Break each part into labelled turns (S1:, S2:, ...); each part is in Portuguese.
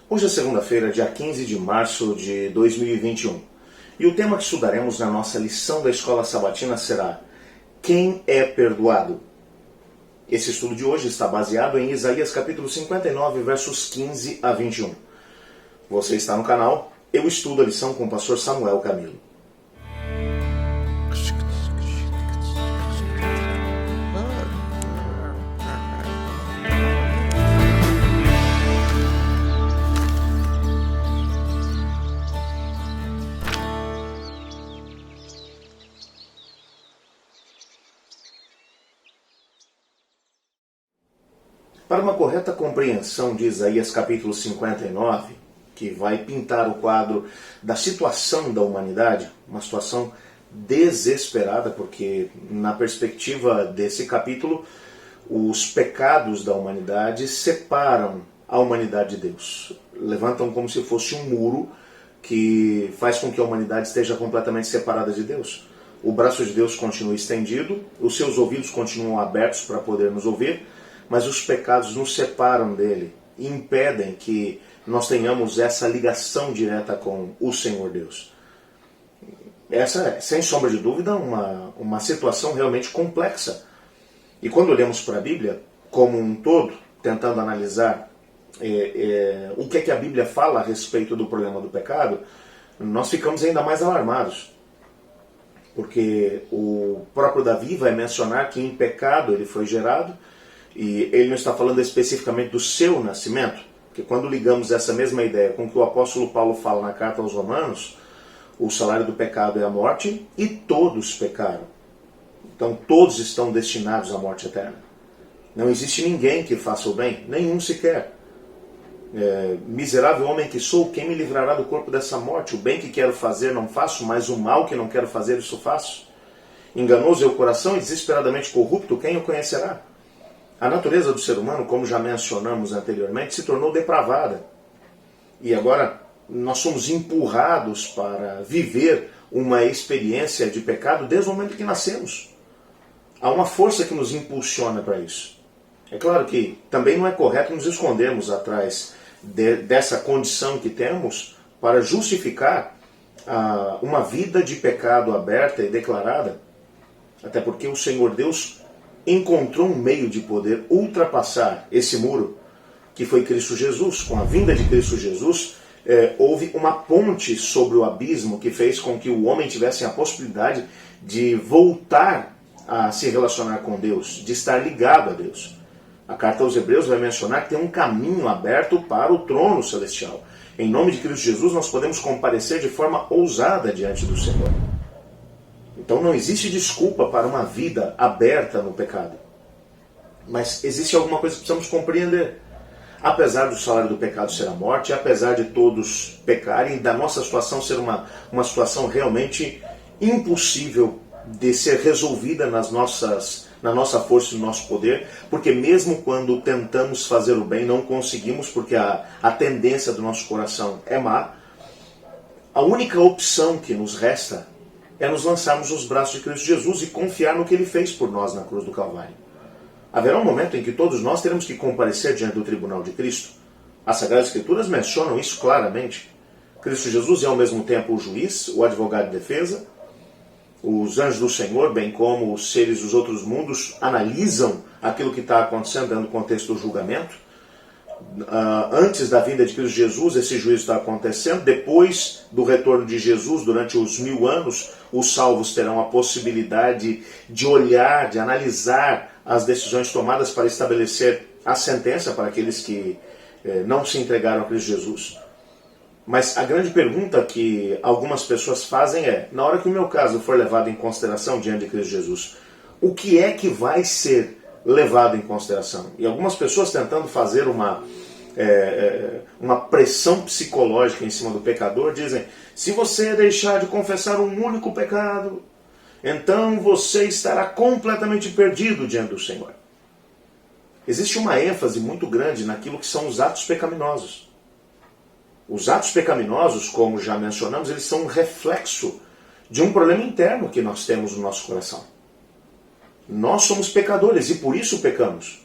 S1: Hoje é segunda-feira, dia 15 de março de 2021. E o tema que estudaremos na nossa lição da Escola Sabatina será Quem é perdoado? Esse estudo de hoje está baseado em Isaías capítulo 59, versos 15 a 21. Você está no canal Eu Estudo a Lição com o pastor Samuel Camilo. Para uma correta compreensão de Isaías capítulo 59, que vai pintar o quadro da situação da humanidade, uma situação desesperada, porque na perspectiva desse capítulo, os pecados da humanidade separam a humanidade de Deus. Levantam como se fosse um muro que faz com que a humanidade esteja completamente separada de Deus. O braço de Deus continua estendido, os seus ouvidos continuam abertos para poder nos ouvir, mas os pecados nos separam dele e impedem que nós tenhamos essa ligação direta com o Senhor Deus. Essa é, sem sombra de dúvida, uma situação realmente complexa. E quando olhamos para a Bíblia como um todo, tentando analisar o que é que a Bíblia fala a respeito do problema do pecado, nós ficamos ainda mais alarmados. Porque o próprio Davi vai mencionar que em pecado ele foi gerado, e ele não está falando especificamente do seu nascimento, porque quando ligamos essa mesma ideia com o que o apóstolo Paulo fala na carta aos Romanos, o salário do pecado é a morte e todos pecaram. Então todos estão destinados à morte eterna. Não existe ninguém que faça o bem, nenhum sequer. Miserável homem que sou, quem me livrará do corpo dessa morte? O bem que quero fazer não faço, mas o mal que não quero fazer isso faço. Enganoso é o coração e desesperadamente corrupto, quem o conhecerá? A natureza do ser humano, como já mencionamos anteriormente, se tornou depravada. E agora nós somos empurrados para viver uma experiência de pecado desde o momento que nascemos. Há uma força que nos impulsiona para isso. É claro que também não é correto nos escondermos atrás dessa condição que temos para justificar uma vida de pecado aberta e declarada. Até porque o Senhor Deus encontrou um meio de poder ultrapassar esse muro, que foi Cristo Jesus. Com a vinda de Cristo Jesus, houve uma ponte sobre o abismo que fez com que o homem tivesse a possibilidade de voltar a se relacionar com Deus, de estar ligado a Deus. A carta aos Hebreus vai mencionar que tem um caminho aberto para o trono celestial. Em nome de Cristo Jesus, nós podemos comparecer de forma ousada diante do Senhor. Então não existe desculpa para uma vida aberta no pecado. Mas existe alguma coisa que precisamos compreender. Apesar do salário do pecado ser a morte, apesar de todos pecarem, da nossa situação ser uma situação realmente impossível de ser resolvida na nossa força e no nosso poder, porque mesmo quando tentamos fazer o bem, não conseguimos, porque a tendência do nosso coração é má, a única opção que nos resta é nos lançarmos nos braços de Cristo Jesus e confiar no que Ele fez por nós na cruz do Calvário. Haverá um momento em que todos nós teremos que comparecer diante do tribunal de Cristo. As Sagradas Escrituras mencionam isso claramente. Cristo Jesus é ao mesmo tempo o juiz, o advogado de defesa. Os anjos do Senhor, bem como os seres dos outros mundos, analisam aquilo que está acontecendo dentro do contexto do julgamento. Antes da vinda de Cristo Jesus, esse juízo está acontecendo. Depois do retorno de Jesus, durante os 1000 anos, os salvos terão a possibilidade de olhar, de analisar as decisões tomadas para estabelecer a sentença para aqueles que não se entregaram a Cristo Jesus. Mas a grande pergunta que algumas pessoas fazem é, na hora que o meu caso for levado em consideração diante de Cristo Jesus, o que é que vai ser levado em consideração? E algumas pessoas tentando fazer uma pressão psicológica em cima do pecador dizem, se você deixar de confessar um único pecado, então você estará completamente perdido diante do Senhor. Existe uma ênfase muito grande naquilo que são os atos pecaminosos. Os atos pecaminosos, como já mencionamos, eles são um reflexo de um problema interno que nós temos no nosso coração. Nós somos pecadores e por isso pecamos.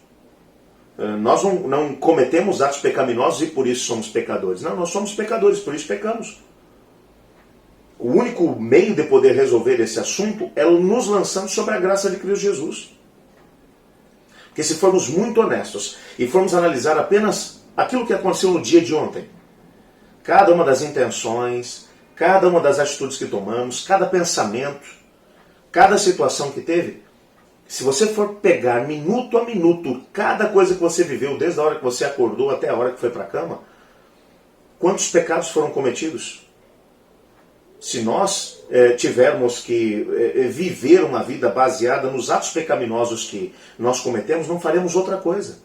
S1: Nós não cometemos atos pecaminosos e por isso somos pecadores. Não, nós somos pecadores, por isso pecamos. O único meio de poder resolver esse assunto é nos lançando sobre a graça de Cristo Jesus. Porque se formos muito honestos e formos analisar apenas aquilo que aconteceu no dia de ontem, cada uma das intenções, cada uma das atitudes que tomamos, cada pensamento, cada situação que teve, se você for pegar minuto a minuto cada coisa que você viveu, desde a hora que você acordou até a hora que foi para a cama, quantos pecados foram cometidos? Se nós tivermos que viver uma vida baseada nos atos pecaminosos que nós cometemos, não faremos outra coisa.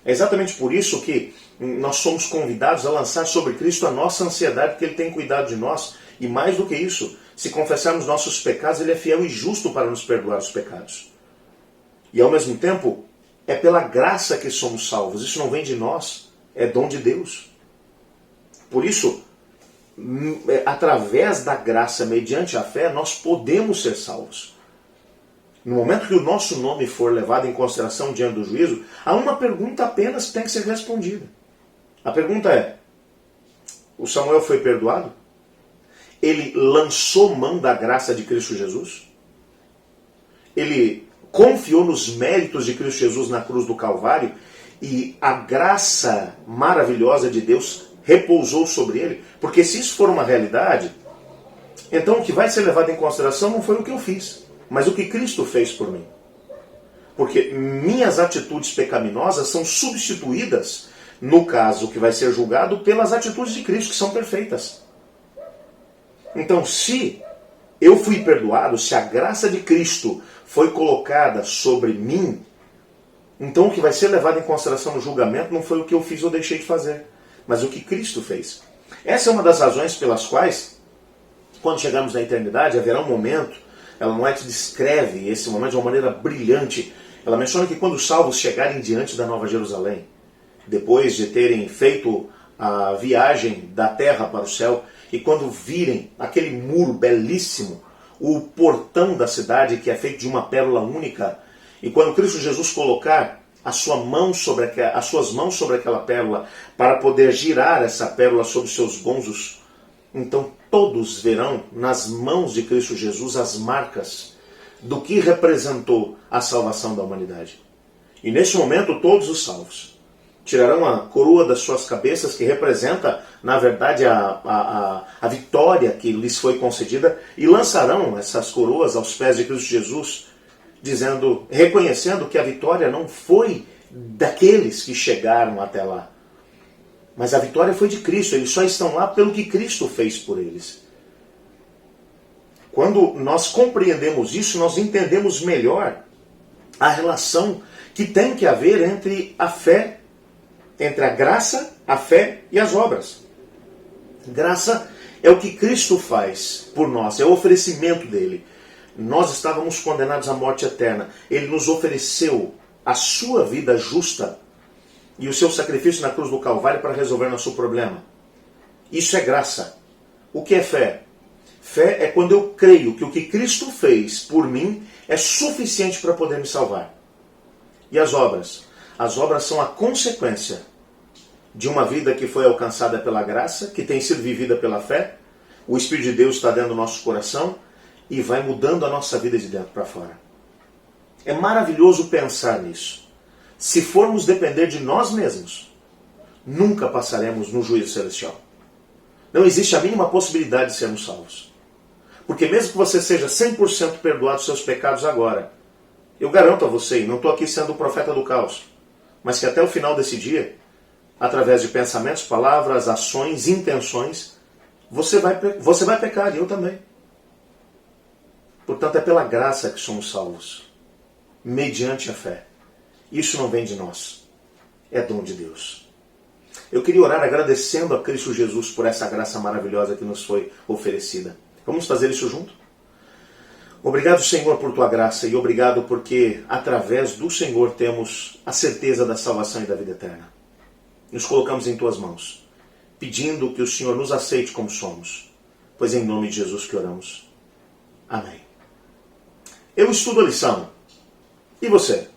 S1: É exatamente por isso que nós somos convidados a lançar sobre Cristo a nossa ansiedade, porque Ele tem cuidado de nós. E mais do que isso, se confessarmos nossos pecados, Ele é fiel e justo para nos perdoar os pecados. E ao mesmo tempo, é pela graça que somos salvos. Isso não vem de nós, é dom de Deus. Por isso, através da graça, mediante a fé, nós podemos ser salvos. No momento que o nosso nome for levado em consideração diante do juízo, há uma pergunta apenas que tem que ser respondida. A pergunta é: o Samuel foi perdoado? Ele lançou mão da graça de Cristo Jesus? Ele confiou nos méritos de Cristo Jesus na cruz do Calvário e a graça maravilhosa de Deus repousou sobre ele? Porque se isso for uma realidade, então o que vai ser levado em consideração não foi o que eu fiz, mas o que Cristo fez por mim. Porque minhas atitudes pecaminosas são substituídas, no caso que vai ser julgado, pelas atitudes de Cristo, que são perfeitas. Então, se eu fui perdoado, se a graça de Cristo foi colocada sobre mim, então o que vai ser levado em consideração no julgamento não foi o que eu fiz ou deixei de fazer, mas o que Cristo fez. Essa é uma das razões pelas quais, quando chegarmos na eternidade, haverá um momento, ela não descreve esse momento de uma maneira brilhante. Ela menciona que quando os salvos chegarem diante da Nova Jerusalém, depois de terem feito a viagem da terra para o céu, e quando virem aquele muro belíssimo, o portão da cidade que é feito de uma pérola única, e quando Cristo Jesus colocar as suas mãos sobre aquela pérola para poder girar essa pérola sobre seus gonzos, então todos verão nas mãos de Cristo Jesus as marcas do que representou a salvação da humanidade. E nesse momento todos os salvos tirarão a coroa das suas cabeças, que representa, na verdade, a vitória que lhes foi concedida, e lançarão essas coroas aos pés de Cristo Jesus, reconhecendo que a vitória não foi daqueles que chegaram até lá, mas a vitória foi de Cristo. Eles só estão lá pelo que Cristo fez por eles. Quando nós compreendemos isso, nós entendemos melhor a relação que tem que haver entre a fé, entre a graça, a fé e as obras. Graça é o que Cristo faz por nós, é o oferecimento dele. Nós estávamos condenados à morte eterna. Ele nos ofereceu a sua vida justa e o seu sacrifício na cruz do Calvário para resolver nosso problema. Isso é graça. O que é fé? Fé é quando eu creio que o que Cristo fez por mim é suficiente para poder me salvar. E as obras? As obras são a consequência de uma vida que foi alcançada pela graça, que tem sido vivida pela fé. O Espírito de Deus está dentro do nosso coração e vai mudando a nossa vida de dentro para fora. É maravilhoso pensar nisso. Se formos depender de nós mesmos, nunca passaremos no juízo celestial. Não existe a mínima possibilidade de sermos salvos. Porque mesmo que você seja 100% perdoado dos seus pecados agora, eu garanto a você, e não estou aqui sendo o profeta do caos, mas que até o final desse dia, através de pensamentos, palavras, ações, intenções, você vai pecar, e eu também. Portanto, é pela graça que somos salvos, mediante a fé. Isso não vem de nós, é dom de Deus. Eu queria orar agradecendo a Cristo Jesus por essa graça maravilhosa que nos foi oferecida. Vamos fazer isso junto? Obrigado, Senhor, por tua graça, e obrigado porque através do Senhor temos a certeza da salvação e da vida eterna. Nos colocamos em tuas mãos, pedindo que o Senhor nos aceite como somos, pois é em nome de Jesus que oramos. Amém. Eu estudo a lição. E você?